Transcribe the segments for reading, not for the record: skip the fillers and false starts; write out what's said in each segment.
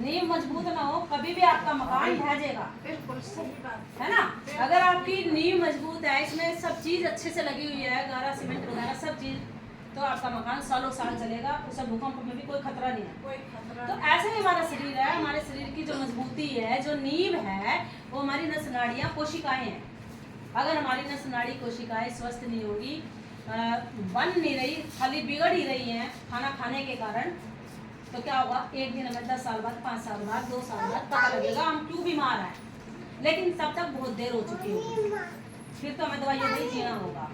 नींव मजबूत ना हो कभी भी आपका मकान ढह जाएगा। बिल्कुल सही बात है ना। अगर आपकी नींव मजबूत है, इसमें सब चीज अच्छे से लगी हुई है, गारा सीमेंट वगैरह सब चीज, तो आपका मकान सालों साल चलेगा, उसे भूकंप में भी कोई खतरा नहीं है। कोई खतरा तो ऐसे ही हमारा शरीर है, हमारे शरीर की जो मजबूती है, जो नींव है, वो हमारी नस नाड़ियाँ कोशिकाएं हैं। अगर हमारी नस नाड़ी कोशिकाएं स्वस्थ नहीं होगी, बन नहीं रही, खाली बिगड़ ही रही हैं खाना खाने के कारण, तो क्या होगा, एक दिन हमें 10 साल बाद, 5 साल बाद, 2 साल बाद पता लगेगा हम क्यों बीमार हैं। लेकिन तब तक बहुत देर हो चुकी होगी, फिर तो हमें दवाइयों से ही जीना होगा।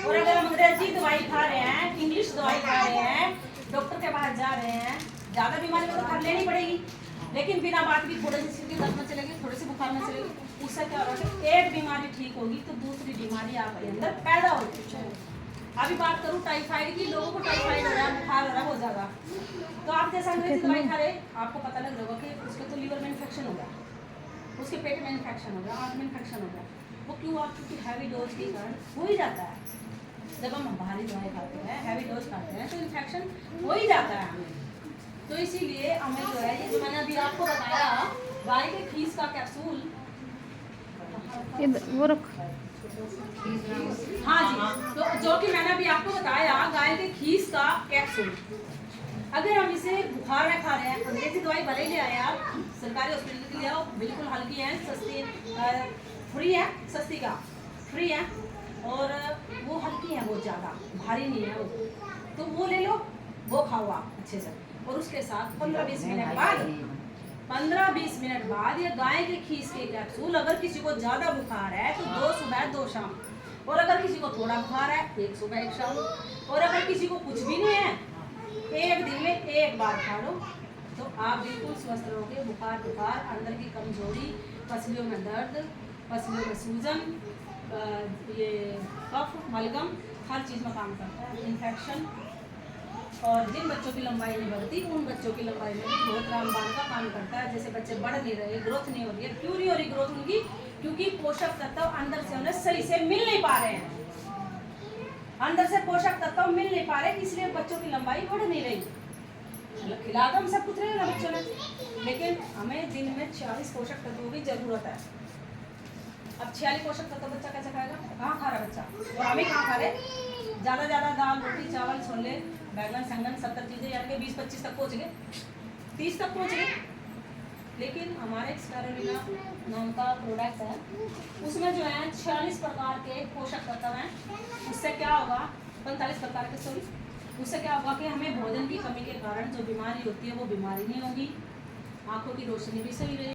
और अगर हम अंग्रेजी दवाई खा रहे हैं, इंग्लिश दवाई खा रहे हैं, डॉक्टर के पास जा रहे हैं, ज़्यादा बीमारी को तो कर लेनी पड़ेगी, लेकिन बिना बात की थोड़ी सी सिर की दर्द में चलेगी, थोड़ी सी बुखार में चलेगी, उससे क्या होगा कि एक बीमारी ठीक होगी तो दूसरी बीमारी आपके अंदर पैदा होगी। अभी बात करूँ टाइफाइड की, लोगों को टाइफाइड हो रहा है, बुखार हो रहा है बहुत ज़्यादा, तो आप जैसा अंग्रेजी दवाई खा रहे, आपको पता लग रहा होगा कि उसके तो लीवर में इन्फेक्शन हो गया, उसके पेट में इन्फेक्शन हो गया, आंत में इन्फेक्शन हो गया। वो क्यों? आप क्योंकि हैवी डोज के कारण हो ही जाता है। जब हम भारी दवाई खाते हैं, हैवी डोज खाते हैं, तो इन्फेक्शन हो ही जाता है हमें। तो इसीलिए हमें जो है, ये जो मैंने अभी आपको बताया, गाय के खीस का कैप्सूल, वो रख। हाँ जी, तो जो कि मैंने अभी आपको बताया, गाय के खीस का कैप्सूल, अगर हम इसे बुखार में खा रहे हैं, अंग्रेजी दवाई भले ही ले आए आप, सरकारी हॉस्पिटल के लिए आओ, बिल्कुल हल्की है, सस्ती, फ्री है, सस्ती का फ्री है, और वो हल्की है, बहुत ज़्यादा भारी नहीं है वो, तो वो ले लो, वो खाओ आप अच्छे से। और उसके साथ 15-20 मिनट बाद, 15-20 मिनट बाद ये गाय के खीस के कैप्सूल, अगर किसी को ज़्यादा बुखार है तो 2 सुबह 2 शाम, और अगर किसी को थोड़ा बुखार है 1 सुबह 1 शाम, और अगर किसी को कुछ भी नहीं है, एक दिन में 1 बार खा लो, तो आप बिल्कुल स्वस्थ रहोगे। बुखार, अंदर की कमजोरी, पसलियों में दर्द, पसलियों में सूजन, ये कफ, मलगम, हर चीज़ में काम करता है, इन्फेक्शन, और जिन बच्चों की लंबाई नहीं बढ़ती, उन बच्चों की लंबाई में भी बहुत रामबाण का काम करता है। जैसे बच्चे बढ़ नहीं रहे, ग्रोथ नहीं हो रही है, क्यों नहीं हो रही ग्रोथ उनकी? क्योंकि पोषक तत्व अंदर से उन्हें सही से मिल नहीं पा रहे हैं, अंदर से पोषक तत्व मिल नहीं पा रहे, इसलिए बच्चों की लंबाई बढ़ नहीं रही। खिला तो हम सब कुछ रहे ना बच्चों ने, लेकिन हमें दिन में 46 पोषक तत्वों की जरूरत है। अब 46 पोषक तत्व बच्चा कैसे खाएगा? कहाँ खा रहा बच्चा? और हम ही कहाँ खा रहे? ज़्यादा दाल, रोटी, चावल, छोले, बैगन, संगन, 70 चीज़ें, यानी कि 20-25 तक पहुँच गए, 30 तक पहुँच गए। लेकिन हमारे स्पाइरुलिना नाम का प्रोडक्ट है, उसमें जो है 46 प्रकार के पोषक तत्व हैं। उससे क्या होगा, 45 प्रकार के, सॉरी, उससे क्या होगा कि हमें भोजन की कमी के कारण जो बीमारी होती है वो बीमारी नहीं होगी, आंखों की रोशनी भी सही रहेगी।